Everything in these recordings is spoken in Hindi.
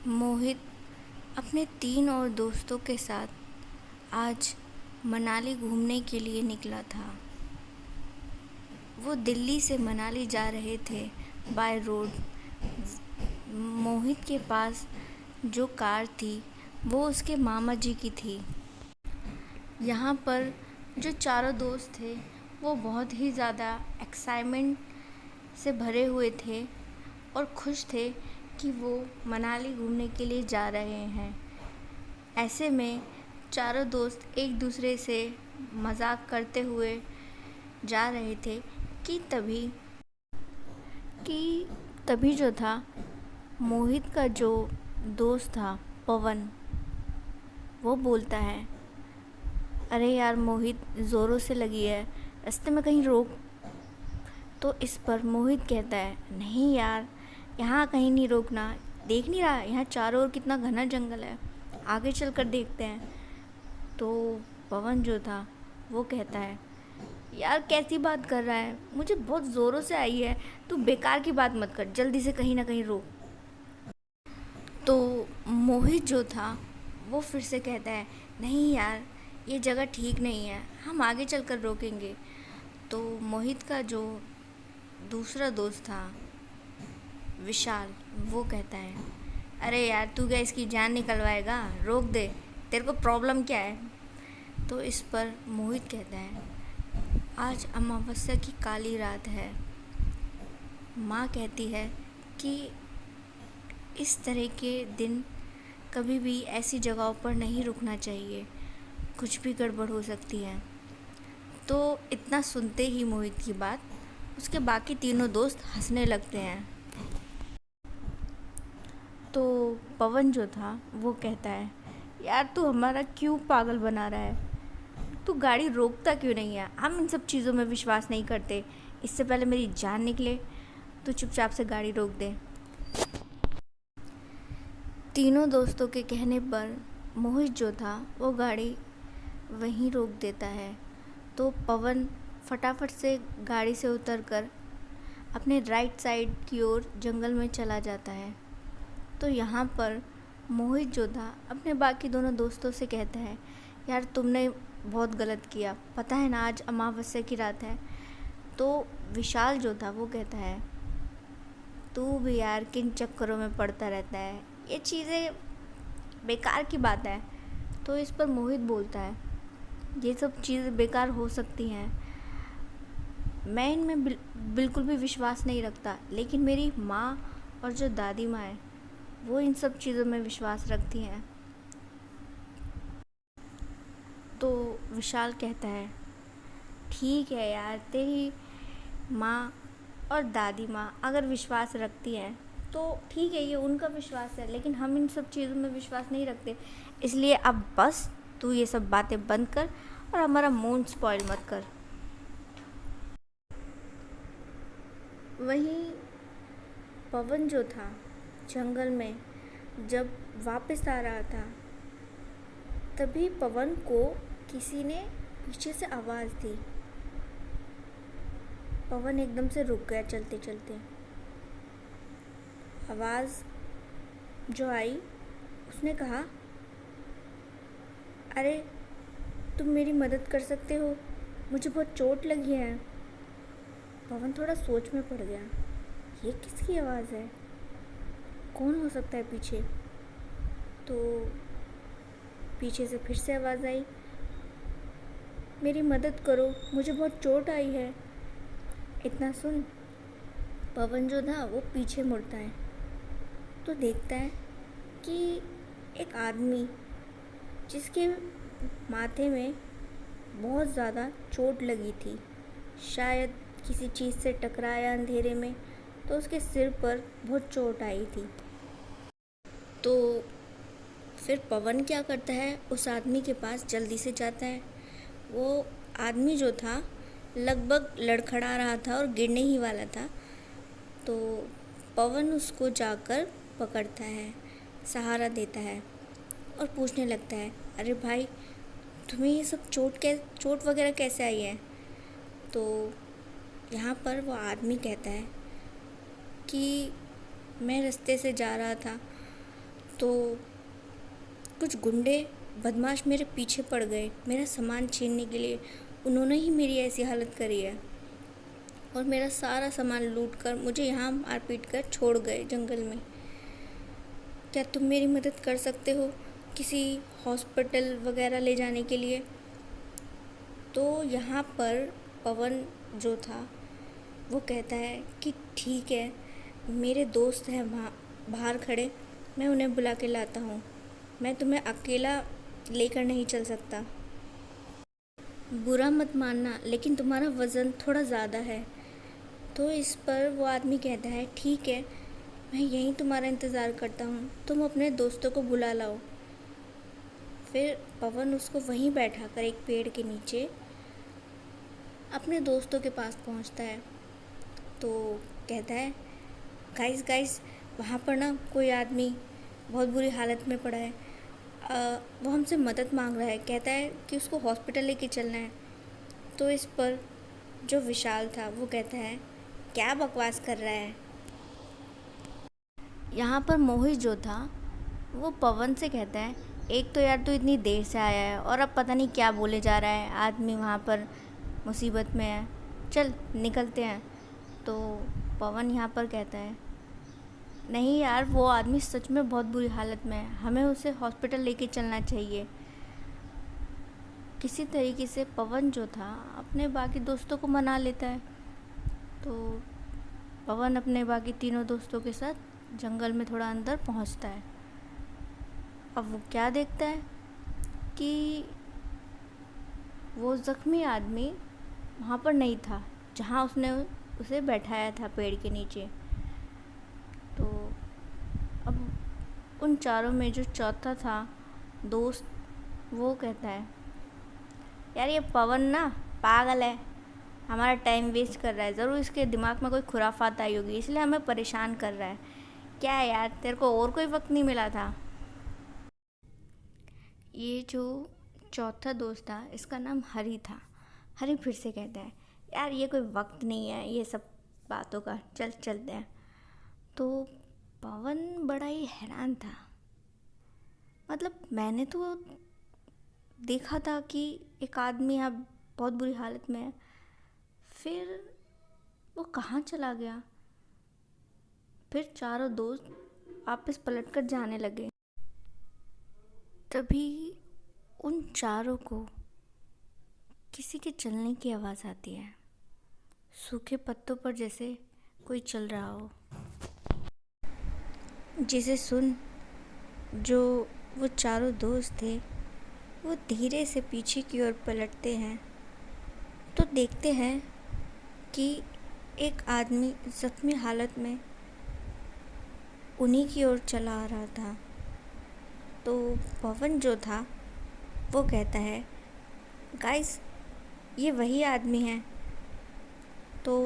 मोहित अपने 3 और दोस्तों के साथ आज मनाली घूमने के लिए निकला था। वो दिल्ली से मनाली जा रहे थे बाय रोड। मोहित के पास जो कार थी वो उसके मामा जी की थी। यहाँ पर जो चारों दोस्त थे वो बहुत ही ज़्यादा एक्साइटमेंट से भरे हुए थे और खुश थे कि वो मनाली घूमने के लिए जा रहे हैं। ऐसे में चारों दोस्त एक दूसरे से मज़ाक करते हुए जा रहे थे कि तभी जो था, मोहित का जो दोस्त था पवन, वो बोलता है, अरे यार मोहित, ज़ोरों से लगी है, रास्ते में कहीं रोक। तो इस पर मोहित कहता है, नहीं यार, यहाँ कहीं नहीं रोकना, देख नहीं रहा यहाँ चारों ओर कितना घना जंगल है, आगे चलकर देखते हैं। तो पवन जो था वो कहता है, यार कैसी बात कर रहा है, मुझे बहुत ज़ोरों से आई है, तू बेकार की बात मत कर, जल्दी से कहीं ना कहीं रोक। तो मोहित जो था वो फिर से कहता है, नहीं यार, ये जगह ठीक नहीं है, हम आगे चलकर रोकेंगे। तो मोहित का जो दूसरा दोस्त था विशाल, वो कहता है, अरे यार तू क्या इसकी जान निकलवाएगा, रोक दे, तेरे को प्रॉब्लम क्या है। तो इस पर मोहित कहता है, आज अमावस्या की काली रात है। माँ कहती है कि इस तरह के दिन कभी भी ऐसी जगहों पर नहीं रुकना चाहिए, कुछ भी गड़बड़ हो सकती है। तो इतना सुनते ही मोहित की बात उसके बाकी तीनों दोस्त हंसने लगते हैं। तो पवन जो था वो कहता है, यार तू हमारा क्यों पागल बना रहा है, तू गाड़ी रोकता क्यों नहीं है, हम इन सब चीज़ों में विश्वास नहीं करते, इससे पहले मेरी जान निकले तो चुपचाप से गाड़ी रोक दे। तीनों दोस्तों के कहने पर मोहित जो था वो गाड़ी वहीं रोक देता है। तो पवन फटाफट से गाड़ी से उतरकर अपने राइट साइड की ओर जंगल में चला जाता है। तो यहाँ पर मोहित जो था अपने बाकी दोनों दोस्तों से कहता है, यार तुमने बहुत गलत किया, पता है ना आज अमावस्या की रात है। तो विशाल जो था वो कहता है, तू भी यार किन चक्करों में पड़ता रहता है, ये चीज़ें बेकार की बात है। तो इस पर मोहित बोलता है, ये सब चीज़ें बेकार हो सकती हैं, मैं इनमें बिल्कुल भी विश्वास नहीं रखता, लेकिन मेरी माँ और जो दादी माँ है वो इन सब चीज़ों में विश्वास रखती हैं। तो विशाल कहता है, ठीक है यार, तेरी माँ और दादी माँ अगर विश्वास रखती हैं तो ठीक है, ये उनका विश्वास है, लेकिन हम इन सब चीज़ों में विश्वास नहीं रखते, इसलिए अब बस तू ये सब बातें बंद कर और हमारा मूड स्पॉइल मत कर। वहीं पवन जो था जंगल में जब वापस आ रहा था, तभी पवन को किसी ने पीछे से आवाज़ दी। पवन एकदम से रुक गया चलते चलते। आवाज़ जो आई उसने कहा, अरे तुम मेरी मदद कर सकते हो, मुझे बहुत चोट लगी है। पवन थोड़ा सोच में पड़ गया, ये किसकी आवाज़ है, कौन हो सकता है पीछे। तो पीछे से फिर से आवाज़ आई, मेरी मदद करो, मुझे बहुत चोट आई है। इतना सुन पवन जो था वो पीछे मुड़ता है तो देखता है कि एक आदमी जिसके माथे में बहुत ज़्यादा चोट लगी थी, शायद किसी चीज़ से टकराया अंधेरे में, तो उसके सिर पर बहुत चोट आई थी। तो फिर पवन क्या करता है, उस आदमी के पास जल्दी से जाता है। वो आदमी जो था लगभग लड़खड़ा रहा था और गिरने ही वाला था। तो पवन उसको जाकर पकड़ता है, सहारा देता है और पूछने लगता है, अरे भाई, तुम्हें ये सब चोट वगैरह कैसे आई है। तो यहाँ पर वो आदमी कहता है कि मैं रास्ते से जा रहा था तो कुछ गुंडे बदमाश मेरे पीछे पड़ गए मेरा सामान छीनने के लिए। उन्होंने ही मेरी ऐसी हालत करी है और मेरा सारा सामान लूट कर मुझे यहाँ मार पीट कर छोड़ गए जंगल में। क्या तुम मेरी मदद कर सकते हो किसी हॉस्पिटल वगैरह ले जाने के लिए? तो यहाँ पर पवन जो था वो कहता है कि ठीक है, मेरे दोस्त हैं बाहर खड़े, मैं उन्हें बुला के लाता हूँ। मैं तुम्हें अकेला लेकर नहीं चल सकता। बुरा मत मानना, लेकिन तुम्हारा वज़न थोड़ा ज़्यादा है। तो इस पर वो आदमी कहता है ठीक है, मैं यहीं तुम्हारा इंतज़ार करता हूँ, तुम अपने दोस्तों को बुला लाओ। फिर पवन उसको वहीं बैठा कर एक पेड़ के नीचे अपने दोस्तों के पास पहुँचता है। तो कहता है गाइस गाइस, वहाँ पर ना कोई आदमी बहुत बुरी हालत में पड़ा है। वो हमसे मदद मांग रहा है, कहता है कि उसको हॉस्पिटल लेके चलना है। तो इस पर जो विशाल था वो कहता है क्या बकवास कर रहा है। यहाँ पर मोहित जो था वो पवन से कहता है एक तो यार तू इतनी देर से आया है और अब पता नहीं क्या बोले जा रहा है, आदमी वहाँ पर मुसीबत में है, चल निकलते हैं। तो पवन यहाँ पर कहता है नहीं यार, वो आदमी सच में बहुत बुरी हालत में है, हमें उसे हॉस्पिटल लेके चलना चाहिए। किसी तरीके से पवन जो था अपने बाकी दोस्तों को मना लेता है। तो पवन अपने बाकी तीनों दोस्तों के साथ जंगल में थोड़ा अंदर पहुंचता है। अब वो क्या देखता है कि वो ज़ख्मी आदमी वहाँ पर नहीं था जहाँ उसने उसे बैठाया था पेड़ के नीचे। तो अब उन चारों में जो चौथा था दोस्त वो कहता है यार ये पवन ना पागल है, हमारा टाइम वेस्ट कर रहा है, ज़रूर इसके दिमाग में कोई खुराफात आई होगी इसलिए हमें परेशान कर रहा है। क्या है यार, तेरे को और कोई वक्त नहीं मिला था? ये जो चौथा दोस्त था इसका नाम हरी था। हरी फिर से कहता है यार ये कोई वक्त नहीं है ये सब बातों का, चल चलते हैं। तो पवन बड़ा ही हैरान था। मतलब मैंने तो देखा था कि एक आदमी यहाँ बहुत बुरी हालत में है, फिर वो कहाँ चला गया? फिर चारों दोस्त वापस पलटकर जाने लगे। तभी उन चारों को किसी के चलने की आवाज़ आती है, सूखे पत्तों पर जैसे कोई चल रहा हो। जिसे सुन जो वो चारों दोस्त थे वो धीरे से पीछे की ओर पलटते हैं तो देखते हैं कि एक आदमी ज़ख्मी हालत में उन्हीं की ओर चला आ रहा था। तो पवन जो था वो कहता है गाइस ये वही आदमी है। तो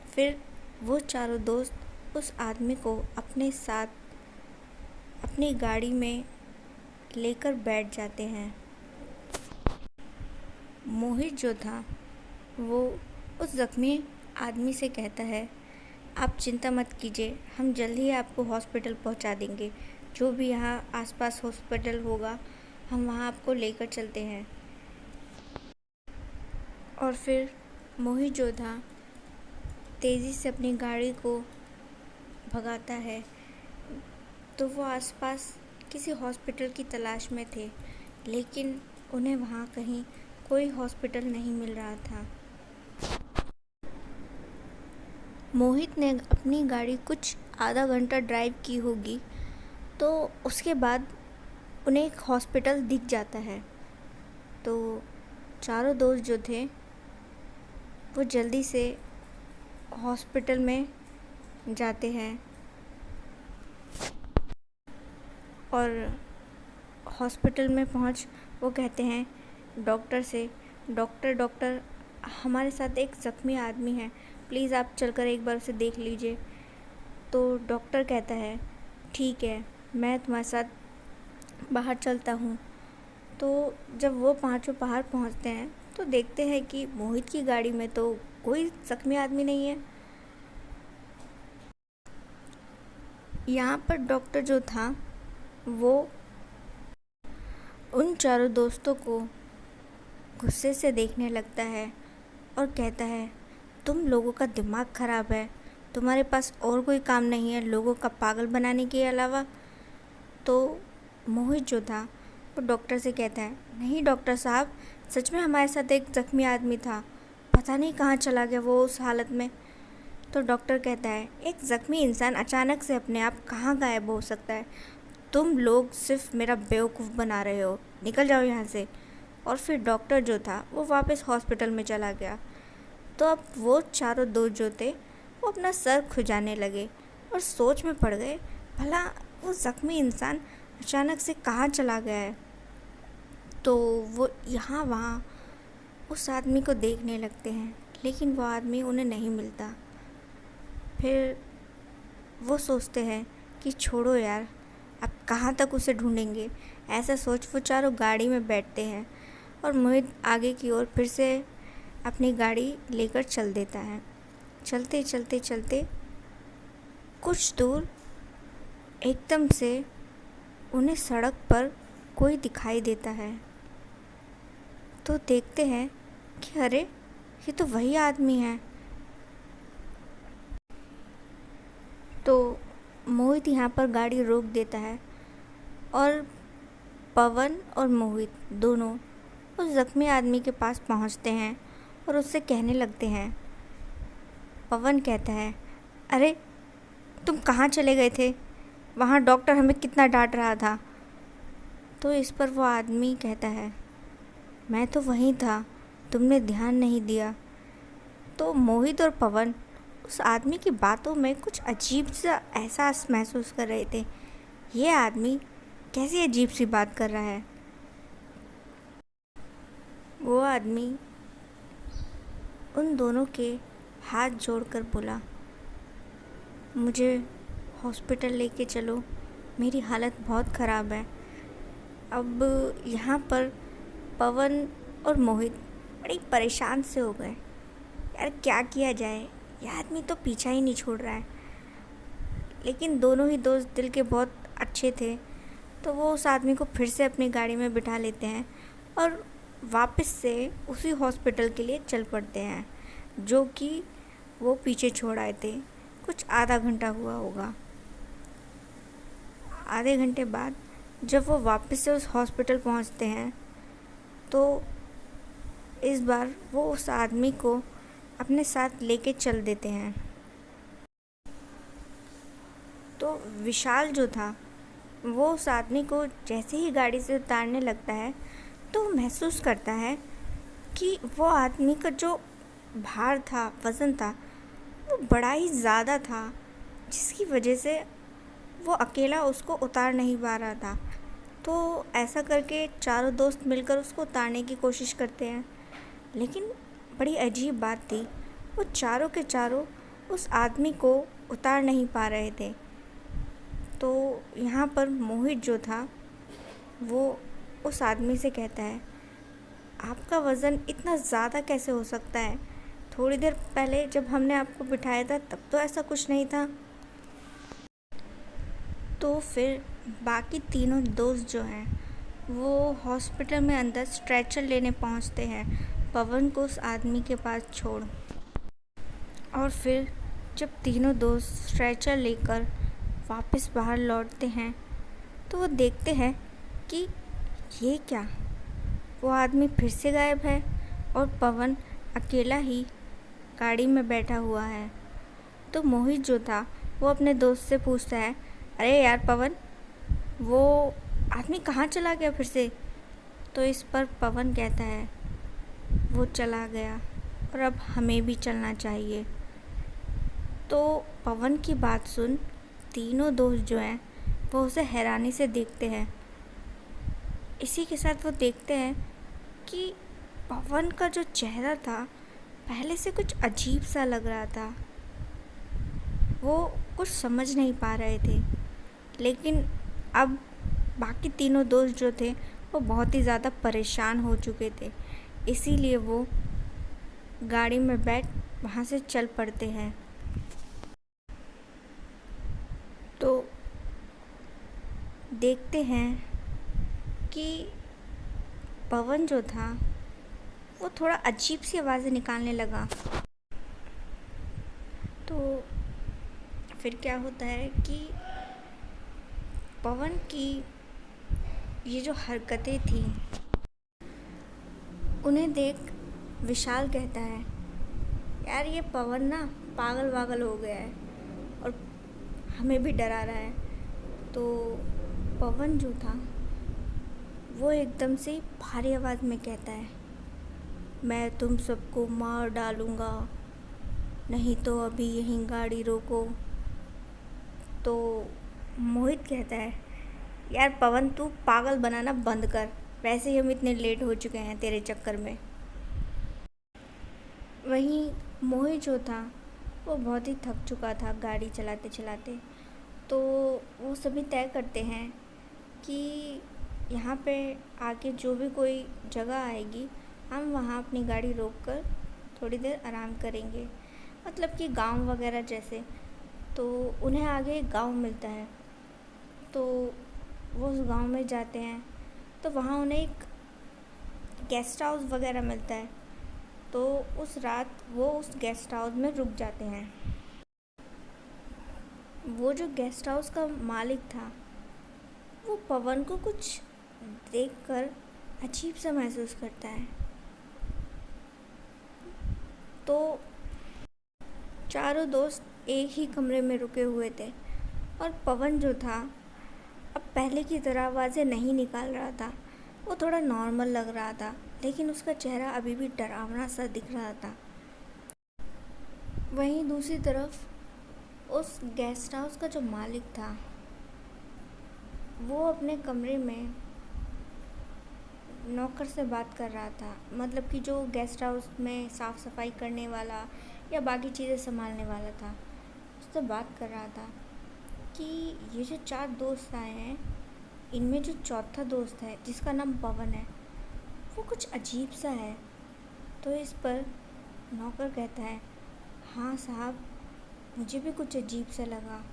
फिर वो चारों दोस्त उस आदमी को अपने साथ अपनी गाड़ी में लेकर बैठ जाते हैं। मोहित जो था वो उस ज़ख्मी आदमी से कहता है आप चिंता मत कीजिए, हम जल्द ही आपको हॉस्पिटल पहुंचा देंगे, जो भी यहाँ आसपास हॉस्पिटल होगा हम वहाँ आपको लेकर चलते हैं। और फिर मोहित जो था तेज़ी से अपनी गाड़ी को भगाता है। तो वो आसपास किसी हॉस्पिटल की तलाश में थे, लेकिन उन्हें वहाँ कहीं कोई हॉस्पिटल नहीं मिल रहा था। मोहित ने अपनी गाड़ी कुछ आधा घंटा ड्राइव की होगी, तो उसके बाद उन्हें एक हॉस्पिटल दिख जाता है। तो चारों दोस्त जो थे वो जल्दी से हॉस्पिटल में जाते हैं और हॉस्पिटल में पहुंच वो कहते हैं डॉक्टर से डॉक्टर डॉक्टर हमारे साथ एक ज़ख्मी आदमी है, प्लीज़ आप चलकर एक बार उसे देख लीजिए। तो डॉक्टर कहता है ठीक है, मैं तुम्हारे साथ बाहर चलता हूँ। तो जब वो पांचों बाहर पहुँचते हैं तो देखते हैं कि मोहित की गाड़ी में तो कोई ज़ख्मी आदमी नहीं है। यहाँ पर डॉक्टर जो था वो उन चारों दोस्तों को गुस्से से देखने लगता है और कहता है, तुम लोगों का दिमाग ख़राब है, तुम्हारे पास और कोई काम नहीं है लोगों का पागल बनाने के अलावा। तो मोहित जो था वो डॉक्टर से कहता है, नहीं डॉक्टर साहब, सच में हमारे साथ एक ज़ख्मी आदमी था, पता नहीं कहाँ चला गया वो उस हालत में। तो डॉक्टर कहता है, एक ज़ख्मी इंसान अचानक से अपने आप कहाँ गायब हो सकता है, तुम लोग सिर्फ मेरा बेवकूफ़ बना रहे हो, निकल जाओ यहाँ से। और फिर डॉक्टर जो था वो वापस हॉस्पिटल में चला गया। तो अब वो चारों दोस्त जो थे वो अपना सर खुजाने लगे और सोच में पड़ गए, भला वो ज़ख्मी इंसान अचानक से कहाँ चला गया है। तो वो यहाँ वहाँ उस आदमी को देखने लगते हैं, लेकिन वो आदमी उन्हें नहीं मिलता। फिर वो सोचते हैं कि छोड़ो यार, अब कहाँ तक उसे ढूंढेंगे। ऐसा सोच वो चारों गाड़ी में बैठते हैं और मोहित आगे की ओर फिर से अपनी गाड़ी लेकर चल देता है। चलते चलते चलते कुछ दूर एकदम से उन्हें सड़क पर कोई दिखाई देता है। तो देखते हैं कि अरे, ये तो वही आदमी है। तो मोहित यहाँ पर गाड़ी रोक देता है और पवन और मोहित दोनों उस ज़ख्मी आदमी के पास पहुँचते हैं और उससे कहने लगते हैं। पवन कहता है, अरे तुम कहाँ चले गए थे, वहाँ डॉक्टर हमें कितना डांट रहा था। तो इस पर वो आदमी कहता है, मैं तो वहीं था, तुमने ध्यान नहीं दिया। तो मोहित और पवन उस आदमी की बातों में कुछ अजीब सा एहसास महसूस कर रहे थे। ये आदमी कैसी अजीब सी बात कर रहा है। वो आदमी उन दोनों के हाथ जोड़कर बोला, मुझे हॉस्पिटल लेके चलो, मेरी हालत बहुत ख़राब है। अब यहाँ पर पवन और मोहित बड़ी परेशान से हो गए, यार क्या किया जाए, यह आदमी तो पीछा ही नहीं छोड़ रहा है। लेकिन दोनों ही दोस्त दिल के बहुत अच्छे थे, तो वो उस आदमी को फिर से अपनी गाड़ी में बिठा लेते हैं और वापस से उसी हॉस्पिटल के लिए चल पड़ते हैं, जो कि वो पीछे छोड़ आए थे। कुछ आधा घंटा हुआ होगा। आधे घंटे बाद जब वो वापस से उस हॉस्पिटल पहुंचते हैं, तो इस बार वो उस आदमी को अपने साथ लेके चल देते हैं। तो विशाल जो था वो उस आदमी को जैसे ही गाड़ी से उतारने लगता है, तो महसूस करता है कि वो आदमी का जो भार था, वज़न था, वो बड़ा ही ज़्यादा था, जिसकी वजह से वो अकेला उसको उतार नहीं पा रहा था। तो ऐसा करके चारों दोस्त मिलकर उसको उतारने की कोशिश करते हैं, लेकिन बड़ी अजीब बात थी, वो चारों के चारों उस आदमी को उतार नहीं पा रहे थे। तो यहाँ पर मोहित जो था वो उस आदमी से कहता है, आपका वज़न इतना ज़्यादा कैसे हो सकता है, थोड़ी देर पहले जब हमने आपको बिठाया था तब तो ऐसा कुछ नहीं था। तो फिर बाकी तीनों दोस्त जो हैं वो हॉस्पिटल में अंदर स्ट्रेचर लेने पहुंचते हैं, पवन को उस आदमी के पास छोड़। और फिर जब तीनों दोस्त स्ट्रेचर लेकर वापस बाहर लौटते हैं, तो वो देखते हैं कि ये क्या, वो आदमी फिर से गायब है और पवन अकेला ही गाड़ी में बैठा हुआ है। तो मोहित जो था वो अपने दोस्त से पूछता है, अरे यार पवन, वो आदमी कहाँ चला गया फिर से। तो इस पर पवन कहता है, वो चला गया और अब हमें भी चलना चाहिए। तो पवन की बात सुन तीनों दोस्त जो हैं वो उसे हैरानी से देखते हैं। इसी के साथ वो देखते हैं कि पवन का जो चेहरा था पहले से कुछ अजीब सा लग रहा था। वो कुछ समझ नहीं पा रहे थे, लेकिन अब बाकी तीनों दोस्त जो थे वो बहुत ही ज़्यादा परेशान हो चुके थे, इसीलिए वो गाड़ी में बैठ वहाँ से चल पड़ते हैं। तो देखते हैं कि पवन जो था वो थोड़ा अजीब सी आवाज़ें निकालने लगा। तो फिर क्या होता है कि पवन की ये जो हरकतें थी उन्हें देख विशाल कहता है, यार ये पवन ना पागल वागल हो गया है और हमें भी डरा रहा है। तो पवन जो था वो एकदम से भारी आवाज़ में कहता है, मैं तुम सबको मार डालूँगा, नहीं तो अभी यहीं गाड़ी रोको। तो मोहित कहता है, यार पवन तू पागल बनाना बंद कर, वैसे ही हम इतने लेट हो चुके हैं तेरे चक्कर में। वहीं मोहित जो था वो बहुत ही थक चुका था गाड़ी चलाते चलाते। तो वो सभी तय करते हैं कि यहाँ पे आके जो भी कोई जगह आएगी हम वहाँ अपनी गाड़ी रोक कर थोड़ी देर आराम करेंगे, मतलब कि गांव वगैरह जैसे। तो उन्हें आगे एक गांव मिलता है, तो वो उस गांव में जाते हैं। तो वहाँ उन्हें एक गेस्ट हाउस वगैरह मिलता है, तो उस रात वो उस गेस्ट हाउस में रुक जाते हैं। वो जो गेस्ट हाउस का मालिक था वो पवन को कुछ देखकर अजीब सा महसूस करता है। तो चारों दोस्त एक ही कमरे में रुके हुए थे और पवन जो था अब पहले की तरह आवाज़ें नहीं निकाल रहा था, वो थोड़ा नॉर्मल लग रहा था, लेकिन उसका चेहरा अभी भी डरावना सा दिख रहा था। वहीं दूसरी तरफ उस गेस्ट हाउस का जो मालिक था वो अपने कमरे में नौकर से बात कर रहा था, मतलब कि जो गेस्ट हाउस में साफ़ सफाई करने वाला या बाकी चीज़ें संभालने वाला था, उससे बात कर रहा था कि ये जो 4 दोस्त आए हैं इनमें जो चौथा दोस्त है जिसका नाम पवन है वो कुछ अजीब सा है। तो इस पर नौकर कहता है, हाँ साहब, मुझे भी कुछ अजीब सा लगा,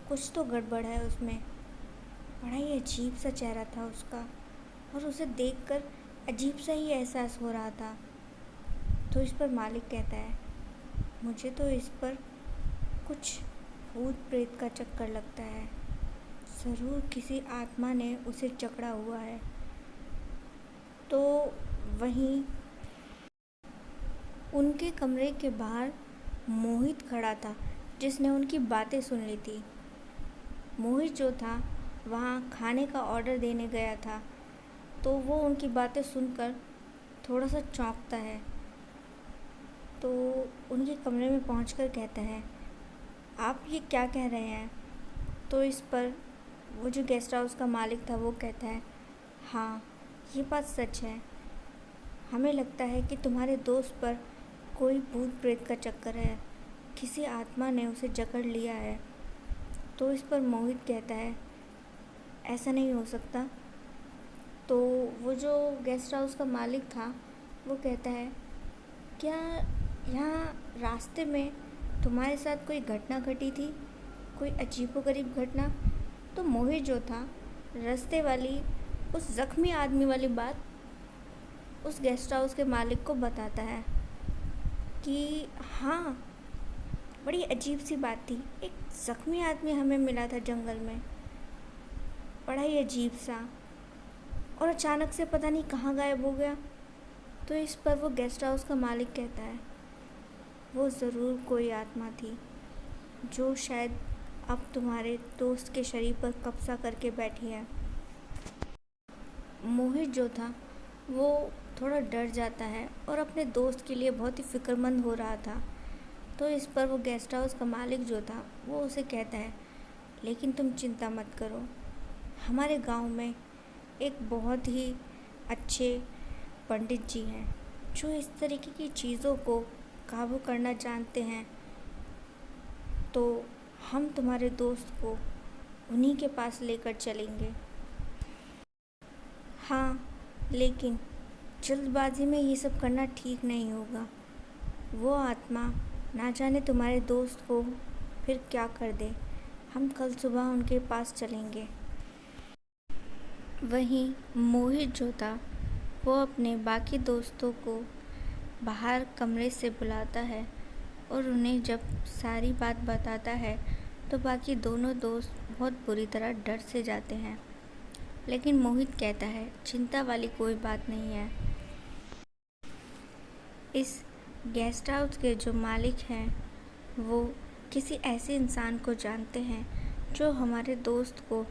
कुछ तो गड़बड़ है उसमें, बड़ा ही अजीब सा चेहरा था उसका और उसे देखकर अजीब सा ही एहसास हो रहा था। तो इस पर मालिक कहता है, मुझे तो इस पर कुछ भूत प्रेत का चक्कर लगता है, ज़रूर किसी आत्मा ने उसे जकड़ा हुआ है। तो वहीं उनके कमरे के बाहर मोहित खड़ा था जिसने उनकी बातें सुन ली थी। मोहित जो था वहाँ खाने का ऑर्डर देने गया था, तो वो उनकी बातें सुनकर थोड़ा सा चौंकता है। तो उनके कमरे में पहुंचकर कहता है, आप ये क्या कह रहे हैं? तो इस पर वो जो गेस्ट हाउस का मालिक था वो कहता है, हाँ ये बात सच है, हमें लगता है कि तुम्हारे दोस्त पर कोई भूत प्रेत का चक्कर है, किसी आत्मा ने उसे जकड़ लिया है। तो इस पर मोहित कहता है, ऐसा नहीं हो सकता। तो वो जो गेस्ट हाउस का मालिक था वो कहता है, क्या यहाँ रास्ते में तुम्हारे साथ कोई घटना घटी थी, कोई अजीबोगरीब घटना? तो मोहित जो था रास्ते वाली उस ज़ख्मी आदमी वाली बात उस गेस्ट हाउस के मालिक को बताता है कि हाँ, बड़ी अजीब सी बात थी, एक ज़ख्मी आदमी हमें मिला था जंगल में, बड़ा ही अजीब सा, और अचानक से पता नहीं कहाँ गायब हो गया। तो इस पर वो गेस्ट हाउस का मालिक कहता है, वो ज़रूर कोई आत्मा थी जो शायद अब तुम्हारे दोस्त के शरीर पर कब्जा करके बैठी है। मोहित जो था वो थोड़ा डर जाता है और अपने दोस्त के लिए बहुत ही फ़िक्रमंद हो रहा था। तो इस पर वो गेस्ट हाउस का मालिक जो था वो उसे कहता है, लेकिन तुम चिंता मत करो, हमारे गांव में एक बहुत ही अच्छे पंडित जी हैं जो इस तरीके की चीज़ों को काबू करना जानते हैं, तो हम तुम्हारे दोस्त को उन्हीं के पास लेकर चलेंगे। हाँ, लेकिन जल्दबाजी में ये सब करना ठीक नहीं होगा, वो आत्मा ना जाने तुम्हारे दोस्त को फिर क्या कर दे। हम कल सुबह उनके पास चलेंगे। वहीं मोहित जो था वो अपने बाकी दोस्तों को बाहर कमरे से बुलाता है और उन्हें जब सारी बात बताता है तो बाकी दोनों दोस्त बहुत बुरी तरह डर से जाते हैं। लेकिन मोहित कहता है चिंता वाली कोई बात नहीं है। इस गेस्ट हाउस के जो मालिक हैं वो किसी ऐसे इंसान को जानते हैं जो हमारे दोस्त को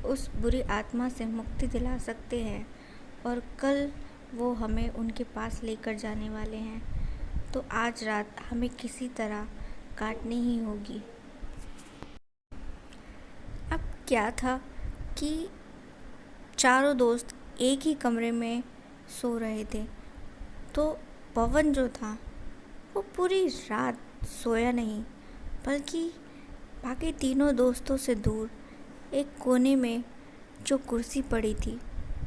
उस बुरी आत्मा से मुक्ति दिला सकते हैं और कल वो हमें उनके पास लेकर जाने वाले हैं। तो आज रात हमें किसी तरह काटनी ही होगी। अब क्या था कि चारों दोस्त एक ही कमरे में सो रहे थे, तो पवन जो था वो पूरी रात सोया नहीं, बल्कि बाकी तीनों दोस्तों से दूर एक कोने में जो कुर्सी पड़ी थी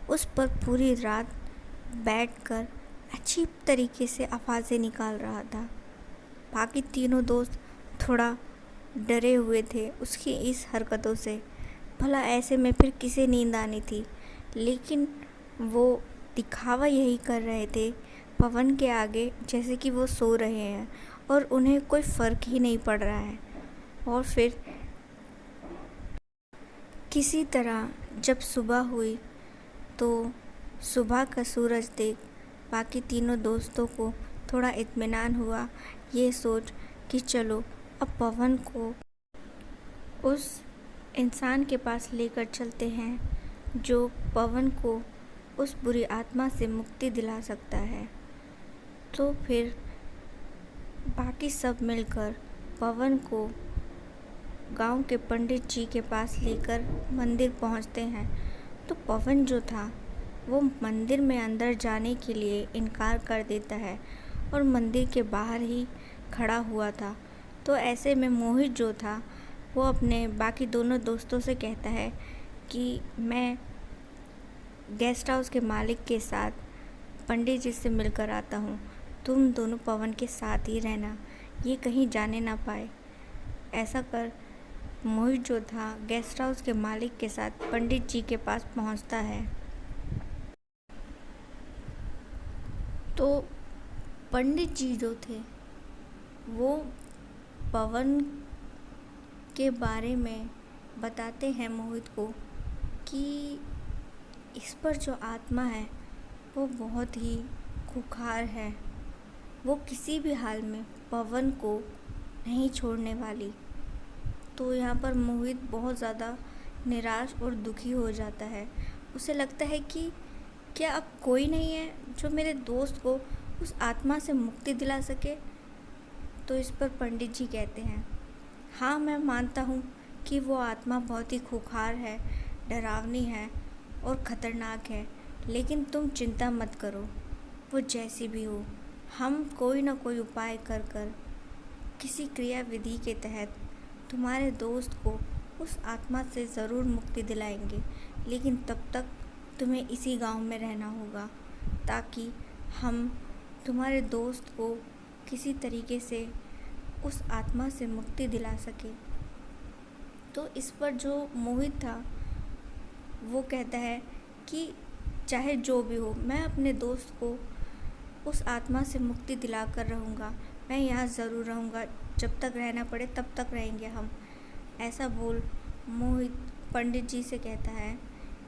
उस पर पूरी रात बैठकर अजीब तरीके से आवाज़ें निकाल रहा था। बाकी तीनों दोस्त थोड़ा डरे हुए थे उसकी इस हरकतों से। भला ऐसे में फिर किसे नींद आनी थी, लेकिन वो दिखावा यही कर रहे थे पवन के आगे जैसे कि वो सो रहे हैं और उन्हें कोई फ़र्क ही नहीं पड़ रहा है। और फिर किसी तरह जब सुबह हुई तो सुबह का सूरज देख बाकी तीनों दोस्तों को थोड़ा इत्मीनान हुआ, ये सोच कि चलो अब पवन को उस इंसान के पास लेकर चलते हैं जो पवन को उस बुरी आत्मा से मुक्ति दिला सकता है। तो फिर बाकी सब मिलकर पवन को गांव के पंडित जी के पास लेकर मंदिर पहुंचते हैं। तो पवन जो था वो मंदिर में अंदर जाने के लिए इनकार कर देता है और मंदिर के बाहर ही खड़ा हुआ था। तो ऐसे में मोहित जो था वो अपने बाकी दोनों दोस्तों से कहता है कि मैं गेस्ट हाउस के मालिक के साथ पंडित जी से मिलकर आता हूँ, तुम दोनों पवन के साथ ही रहना, ये कहीं जाने ना पाए। ऐसा कर मोहित जो था गेस्ट हाउस के मालिक के साथ पंडित जी के पास पहुँचता है। तो पंडित जी जो थे वो पवन के बारे में बताते हैं मोहित को कि इस पर जो आत्मा है वो बहुत ही खूंखार है, वो किसी भी हाल में पवन को नहीं छोड़ने वाली। तो यहाँ पर मोहित बहुत ज़्यादा निराश और दुखी हो जाता है। उसे लगता है कि क्या अब कोई नहीं है जो मेरे दोस्त को उस आत्मा से मुक्ति दिला सके। तो इस पर पंडित जी कहते हैं हाँ, मैं मानता हूँ कि वो आत्मा बहुत ही खूंखार है, डरावनी है और ख़तरनाक है, लेकिन तुम चिंता मत करो, वो जैसी भी हो हम कोई ना कोई उपाय कर कर किसी क्रिया विधि के तहत तुम्हारे दोस्त को उस आत्मा से ज़रूर मुक्ति दिलाएंगे। लेकिन तब तक तुम्हें इसी गांव में रहना होगा ताकि हम तुम्हारे दोस्त को किसी तरीके से उस आत्मा से मुक्ति दिला सके। तो इस पर जो मोहित था वो कहता है कि चाहे जो भी हो मैं अपने दोस्त को उस आत्मा से मुक्ति दिला कर रहूँगा, मैं यहाँ ज़रूर रहूँगा, जब तक रहना पड़े तब तक रहेंगे हम। ऐसा बोल मोहित पंडित जी से कहता है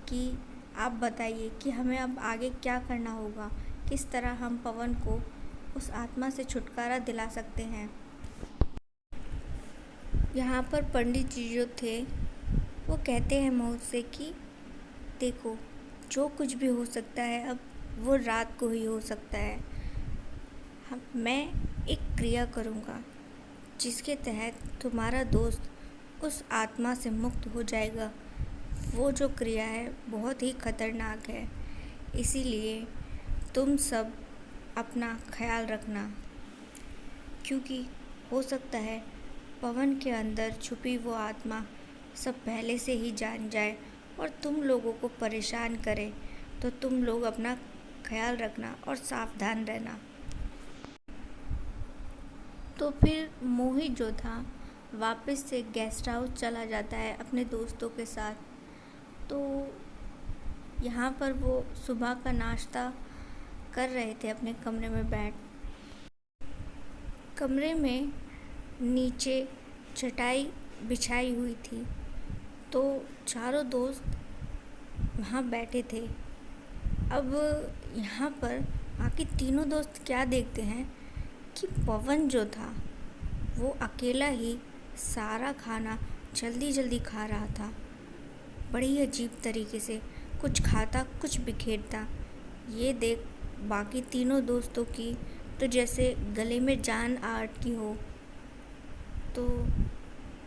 कि आप बताइए कि हमें अब आगे क्या करना होगा, किस तरह हम पवन को उस आत्मा से छुटकारा दिला सकते हैं। यहाँ पर पंडित जी जो थे वो कहते हैं मोहित से कि देखो जो कुछ भी हो सकता है अब वो रात को ही हो सकता है। मैं एक क्रिया करूँगा जिसके तहत तुम्हारा दोस्त उस आत्मा से मुक्त हो जाएगा। वो जो क्रिया है बहुत ही ख़तरनाक है, इसीलिए तुम सब अपना ख्याल रखना, क्योंकि हो सकता है पवन के अंदर छुपी वो आत्मा सब पहले से ही जान जाए और तुम लोगों को परेशान करे। तो तुम लोग अपना ख्याल रखना और सावधान रहना। तो फिर मोहित जो था वापस से गेस्ट हाउस चला जाता है अपने दोस्तों के साथ। तो यहाँ पर वो सुबह का नाश्ता कर रहे थे अपने कमरे में बैठ। कमरे में नीचे चटाई बिछाई हुई थी, तो चारों दोस्त वहाँ बैठे थे। अब यहाँ पर बाकी तीनों दोस्त क्या देखते हैं कि पवन जो था वो अकेला ही सारा खाना जल्दी जल्दी खा रहा था, बड़ी अजीब तरीके से, कुछ खाता कुछ बिखेरता। ये देख बाकी तीनों दोस्तों की तो जैसे गले में जान आ अटकी हो। तो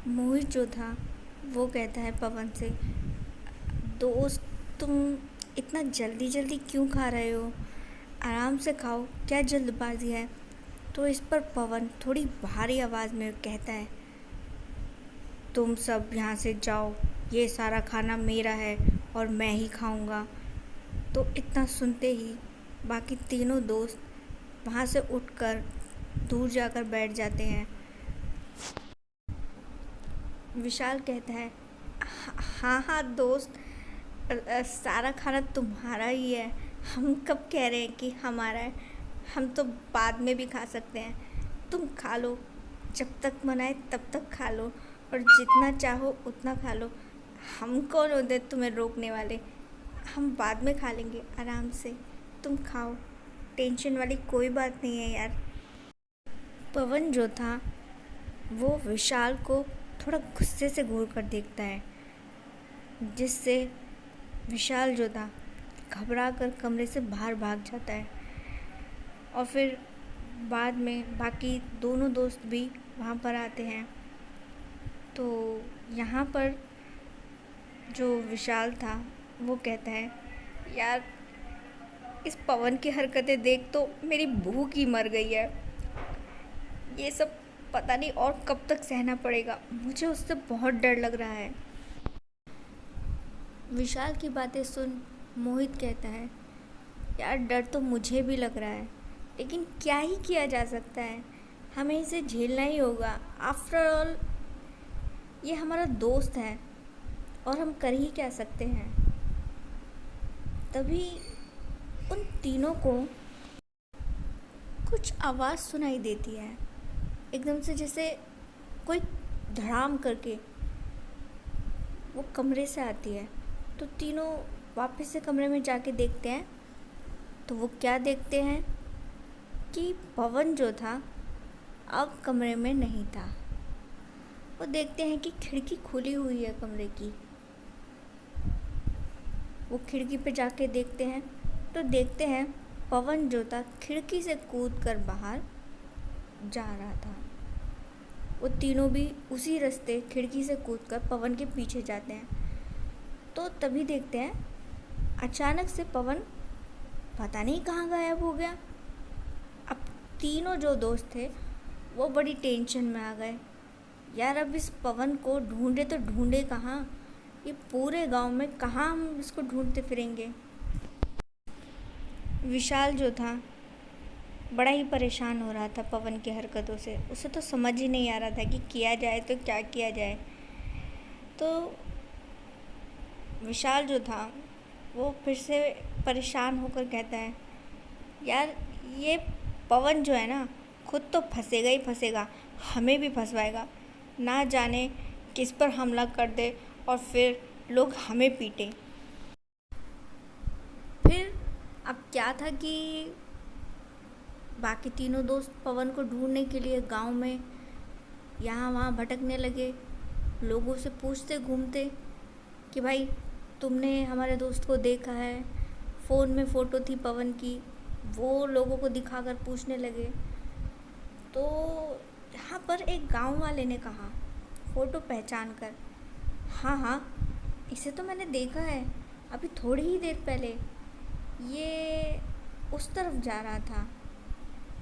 मोहित जो था वो कहता है पवन से, दोस्त तुम इतना जल्दी जल्दी क्यों खा रहे हो, आराम से खाओ, क्या जल्दबाजी है। तो इस पर पवन थोड़ी भारी आवाज़ में कहता है, तुम सब यहाँ से जाओ, ये सारा खाना मेरा है और मैं ही खाऊंगा। तो इतना सुनते ही बाकी तीनों दोस्त वहाँ से उठकर दूर जाकर बैठ जाते हैं। विशाल कहता है, हाँ हाँ दोस्त, सारा खाना तुम्हारा ही है, हम कब कह रहे हैं कि हमारा है, हम तो बाद में भी खा सकते हैं, तुम खा लो, जब तक मन आए तब तक खा लो और जितना चाहो उतना खा लो, हम कौन होते तुम्हें रोकने वाले, हम बाद में खा लेंगे आराम से, तुम खाओ, टेंशन वाली कोई बात नहीं है यार। पवन जो था वो विशाल को थोड़ा गुस्से से घूर कर देखता है, जिससे विशाल जो था घबरा कर कमरे से बाहर भाग जाता है। और फिर बाद में बाकी दोनों दोस्त भी वहाँ पर आते हैं। तो यहाँ पर जो विशाल था वो कहता है, यार इस पवन की हरकतें देख तो मेरी भूख ही मर गई है, ये सब पता नहीं और कब तक सहना पड़ेगा, मुझे उससे बहुत डर लग रहा है। विशाल की बातें सुन मोहित कहता है, यार डर तो मुझे भी लग रहा है, लेकिन क्या ही किया जा सकता है, हमें इसे झेलना ही होगा। आफ्टर ऑल ये हमारा दोस्त है और हम कर ही क्या सकते हैं। तभी उन तीनों को कुछ आवाज़ सुनाई देती है, एकदम से जैसे कोई धड़ाम करके वो कमरे से आती है। तो तीनों वापस से कमरे में जाके देखते हैं, तो वो क्या देखते हैं कि पवन जो था अब कमरे में नहीं था। वो देखते हैं कि खिड़की खुली हुई है कमरे की। वो खिड़की पे जाके देखते हैं तो देखते हैं पवन जो था खिड़की से कूद कर बाहर जा रहा था। वो तीनों भी उसी रास्ते खिड़की से कूदकर पवन के पीछे जाते हैं। तो तभी देखते हैं अचानक से पवन पता नहीं कहाँ गायब हो गया। अब तीनों जो दोस्त थे वो बड़ी टेंशन में आ गए, यार अब इस पवन को ढूंढे तो ढूंढे कहाँ, ये पूरे गांव में कहाँ हम इसको ढूंढते फिरेंगे। विशाल जो था बड़ा ही परेशान हो रहा था पवन की हरकतों से। उसे तो समझ ही नहीं आ रहा था कि किया जाए तो क्या किया जाए। तो विशाल जो था वो फिर से परेशान होकर कहता है, यार ये पवन जो है ना खुद तो फंसेगा ही फंसेगा, हमें भी फंसवाएगा, ना जाने किस पर हमला कर दे और फिर लोग हमें पीटें। फिर अब क्या था कि बाकी तीनों दोस्त पवन को ढूंढने के लिए गांव में यहाँ वहाँ भटकने लगे, लोगों से पूछते घूमते कि भाई तुमने हमारे दोस्त को देखा है, फ़ोन में फ़ोटो थी पवन की, वो लोगों को दिखाकर पूछने लगे। तो यहाँ पर एक गांव वाले ने कहा फ़ोटो पहचान कर, हाँ हाँ इसे तो मैंने देखा है, अभी थोड़ी ही देर पहले ये उस तरफ जा रहा था,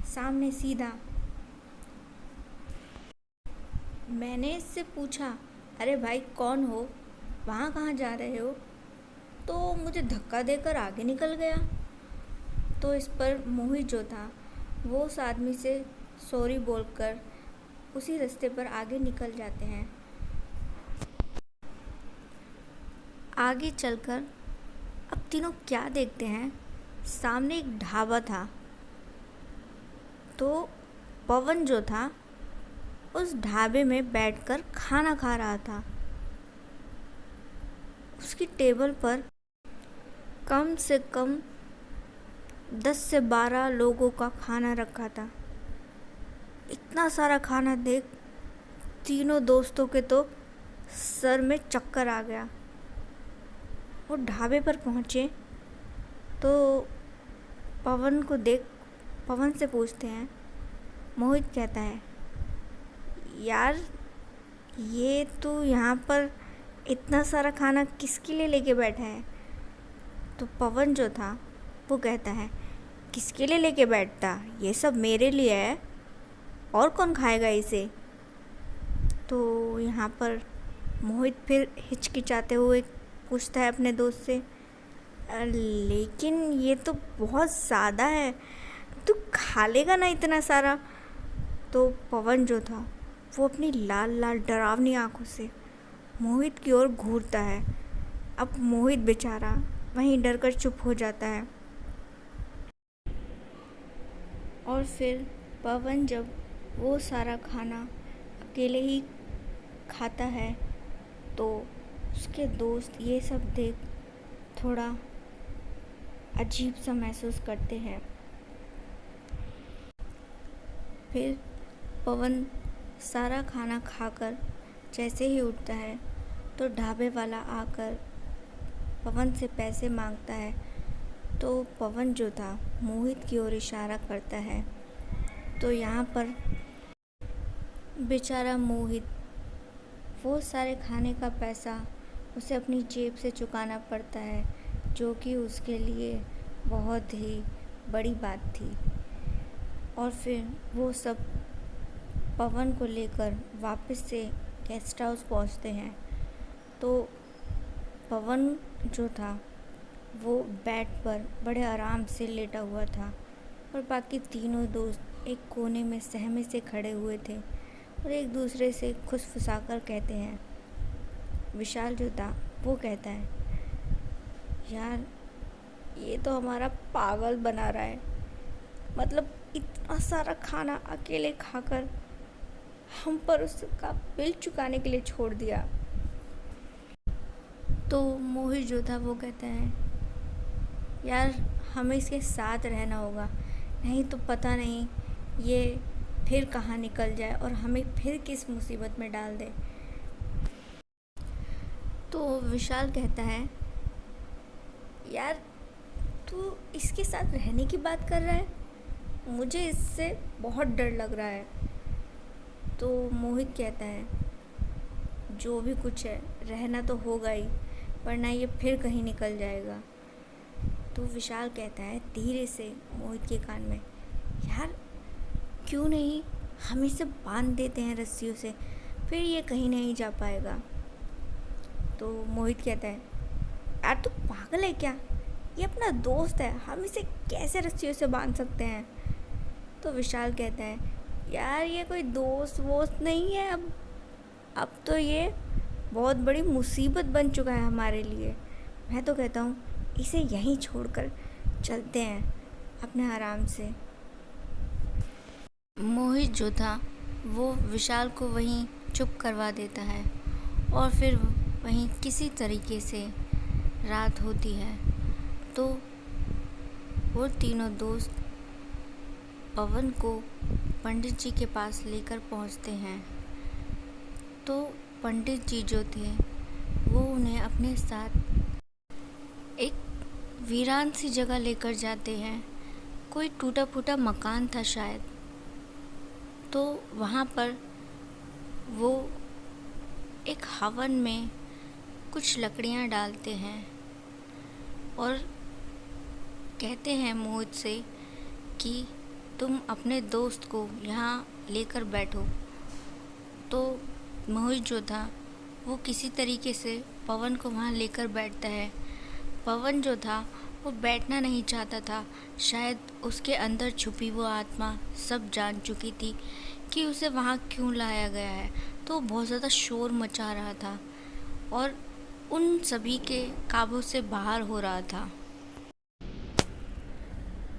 सामने सीधा। मैंने इससे पूछा, अरे भाई कौन हो, वहाँ कहाँ जा रहे हो, तो मुझे धक्का देकर आगे निकल गया। तो इस पर मोहित जो था वो उस आदमी से सॉरी बोलकर उसी रास्ते पर आगे निकल जाते हैं। आगे चलकर अब तीनों क्या देखते हैं, सामने एक ढाबा था। तो पवन जो था उस ढाबे में बैठकर खाना खा रहा था। उसकी टेबल पर कम से कम 10 से 12 लोगों का खाना रखा था। इतना सारा खाना देख तीनों दोस्तों के तो सर में चक्कर आ गया। वो ढाबे पर पहुँचे तो पवन को देख पवन से पूछते हैं। मोहित कहता है, यार ये तू यहाँ पर इतना सारा खाना किसके लिए लेके बैठा है? तो पवन जो था वो कहता है, किसके लिए लेके बैठता, ये सब मेरे लिए है, और कौन खाएगा इसे? तो यहाँ पर मोहित फिर हिचकिचाते हुए पूछता है अपने दोस्त से, लेकिन ये तो बहुत ज़्यादा है, तू खा लेगा ना इतना सारा? तो पवन जो था वो अपनी लाल लाल डरावनी आंखों से मोहित की ओर घूरता है। अब मोहित बेचारा वहीं डर कर चुप हो जाता है। और फिर पवन जब वो सारा खाना अकेले ही खाता है तो उसके दोस्त ये सब देख थोड़ा अजीब सा महसूस करते हैं। फिर पवन सारा खाना खाकर जैसे ही उठता है तो ढाबे वाला आकर पवन से पैसे मांगता है। तो पवन जो था मोहित की ओर इशारा करता है। तो यहाँ पर बेचारा मोहित वो सारे खाने का पैसा उसे अपनी जेब से चुकाना पड़ता है, जो कि उसके लिए बहुत ही बड़ी बात थी। और फिर वो सब पवन को लेकर वापस से गेस्ट हाउस पहुँचते हैं। तो पवन जो था वो बेड पर बड़े आराम से लेटा हुआ था और बाकी तीनों दोस्त एक कोने में सहमे से खड़े हुए थे और एक दूसरे से खुसफुसाकर कहते हैं। विशाल जो था वो कहता है, यार ये तो हमारा पागल बना रहा है, मतलब इतना सारा खाना अकेले खाकर हम पर उसका बिल चुकाने के लिए छोड़ दिया। तो मोहित जो था वो कहता है, यार हमें इसके साथ रहना होगा, नहीं तो पता नहीं ये फिर कहाँ निकल जाए और हमें फिर किस मुसीबत में डाल दे। तो विशाल कहता है, यार तू इसके साथ रहने की बात कर रहा है, मुझे इससे बहुत डर लग रहा है। तो मोहित कहता है, जो भी कुछ है रहना तो होगा ही, वरना ये फिर कहीं निकल जाएगा। तो विशाल कहता है धीरे से मोहित के कान में, यार क्यों नहीं हम इसे बांध देते हैं रस्सियों से, फिर ये कहीं नहीं जा पाएगा। तो मोहित कहता है, यार तू पागल है क्या, ये अपना दोस्त है, हम इसे कैसे रस्सियों से बांध सकते हैं? तो विशाल कहता है, यार ये कोई दोस्त वोस्त नहीं है, अब तो ये बहुत बड़ी मुसीबत बन चुका है हमारे लिए। मैं तो कहता हूँ इसे यहीं छोड़कर चलते हैं अपने आराम से। मोहित जो था वो विशाल को वहीं चुप करवा देता है और फिर वहीं किसी तरीके से रात होती है। तो वो तीनों दोस्त पवन को पंडित जी के पास लेकर पहुंचते हैं। तो पंडित जी जो थे वो उन्हें अपने साथ एक वीरान सी जगह लेकर जाते हैं। कोई टूटा फूटा मकान था शायद। तो वहाँ पर वो एक हवन में कुछ लकड़ियाँ डालते हैं और कहते हैं मोहित से कि तुम अपने दोस्त को यहाँ लेकर बैठो। तो मोहित जो था वो किसी तरीके से पवन को वहाँ लेकर बैठता है। पवन जो था वो बैठना नहीं चाहता था, शायद उसके अंदर छुपी वो आत्मा सब जान चुकी थी कि उसे वहाँ क्यों लाया गया है। तो बहुत ज़्यादा शोर मचा रहा था और उन सभी के काबू से बाहर हो रहा था।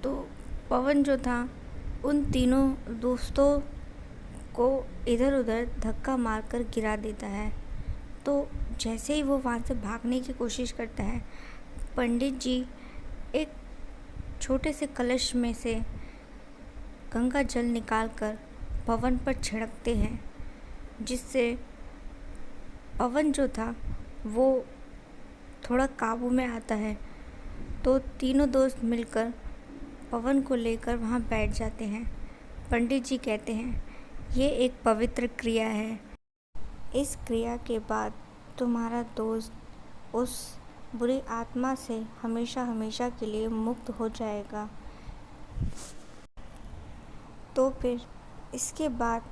तो पवन जो था उन तीनों दोस्तों को इधर उधर धक्का मारकर गिरा देता है। तो जैसे ही वो वहाँ से भागने की कोशिश करता है, पंडित जी एक छोटे से कलश में से गंगा जल निकालकर पवन पर छिड़कते हैं, जिससे पवन जो था वो थोड़ा काबू में आता है। तो तीनों दोस्त मिलकर पवन को लेकर वहाँ बैठ जाते हैं। पंडित जी कहते हैं, ये एक पवित्र क्रिया है। इस क्रिया के बाद तुम्हारा दोस्त उस बुरी आत्मा से हमेशा हमेशा के लिए मुक्त हो जाएगा। तो फिर इसके बाद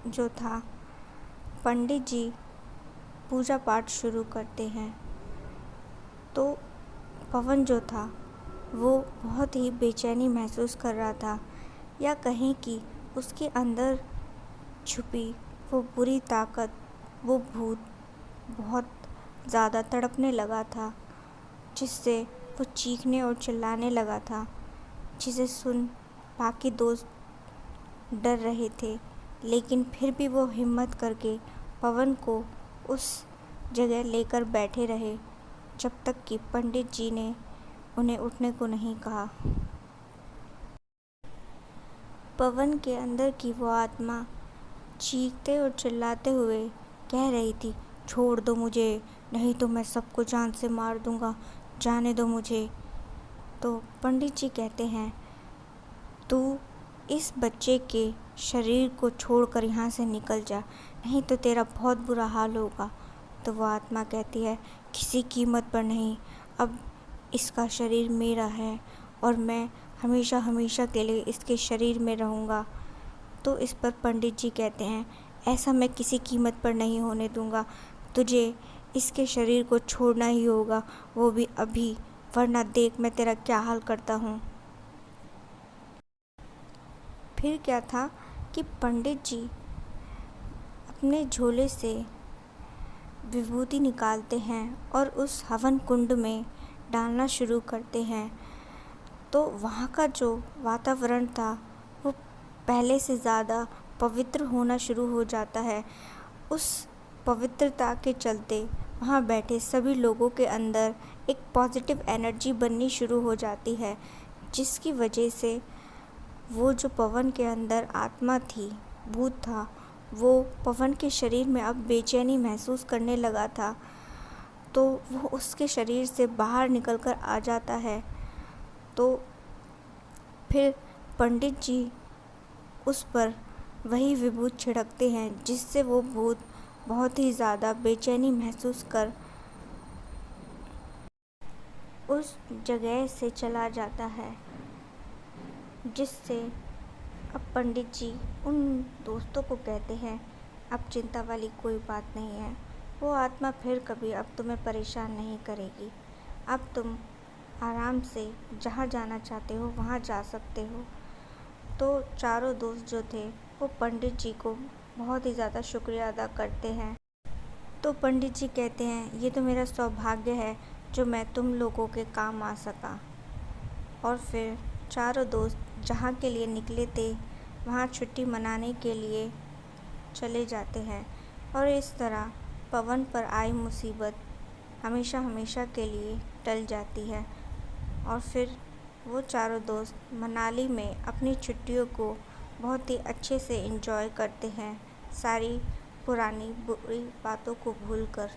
जो था, पंडित जी पूजा पाठ शुरू करते हैं। तो पवन जो था वो बहुत ही बेचैनी महसूस कर रहा था, या कहें कि उसके अंदर छुपी वो बुरी ताकत, वो भूत बहुत ज़्यादा तड़पने लगा था, जिससे वो चीखने और चिल्लाने लगा था, जिसे सुन बाकी दोस्त डर रहे थे। लेकिन फिर भी वो हिम्मत करके पवन को उस जगह लेकर बैठे रहे, जब तक कि पंडित जी ने उन्हें उठने को नहीं कहा। पवन के अंदर की वो आत्मा चीखते और चिल्लाते हुए कह रही थी, छोड़ दो मुझे, नहीं तो मैं सबको जान से मार दूंगा, जाने दो मुझे। तो पंडित जी कहते हैं, तू इस बच्चे के शरीर को छोड़कर यहाँ से निकल जा, नहीं तो तेरा बहुत बुरा हाल होगा। तो वो आत्मा कहती है, किसी कीमत पर नहीं, अब इसका शरीर मेरा है और मैं हमेशा हमेशा के लिए इसके शरीर में रहूँगा। तो इस पर पंडित जी कहते हैं, ऐसा मैं किसी कीमत पर नहीं होने दूँगा, तुझे इसके शरीर को छोड़ना ही होगा, वो भी अभी, वरना देख मैं तेरा क्या हाल करता हूँ। फिर क्या था कि पंडित जी अपने झोले से विभूति निकालते हैं और उस हवन कुंड में डालना शुरू करते हैं। तो वहाँ का जो वातावरण था वो पहले से ज़्यादा पवित्र होना शुरू हो जाता है। उस पवित्रता के चलते वहाँ बैठे सभी लोगों के अंदर एक पॉजिटिव एनर्जी बननी शुरू हो जाती है, जिसकी वजह से वो जो पवन के अंदर आत्मा थी, भूत था, वो पवन के शरीर में अब बेचैनी महसूस करने लगा था। तो वो उसके शरीर से बाहर निकलकर आ जाता है। तो फिर पंडित जी उस पर वही विभूत छिड़कते हैं, जिससे वो भूत बहुत ही ज़्यादा बेचैनी महसूस कर उस जगह से चला जाता है, जिससे अब पंडित जी उन दोस्तों को कहते हैं, अब चिंता वाली कोई बात नहीं है, वो आत्मा फिर कभी अब तुम्हें परेशान नहीं करेगी, अब तुम आराम से जहाँ जाना चाहते हो वहाँ जा सकते हो। तो चारों दोस्त जो थे वो पंडित जी को बहुत ही ज़्यादा शुक्रिया अदा करते हैं। तो पंडित जी कहते हैं, ये तो मेरा सौभाग्य है जो मैं तुम लोगों के काम आ सका। और फिर चारों दोस्त जहाँ के लिए निकले थे वहाँ छुट्टी मनाने के लिए चले जाते हैं, और इस तरह पवन पर आई मुसीबत हमेशा हमेशा के लिए टल जाती है। और फिर वो चारों दोस्त मनाली में अपनी छुट्टियों को बहुत ही अच्छे से एंजॉय करते हैं, सारी पुरानी बुरी बातों को भूलकर।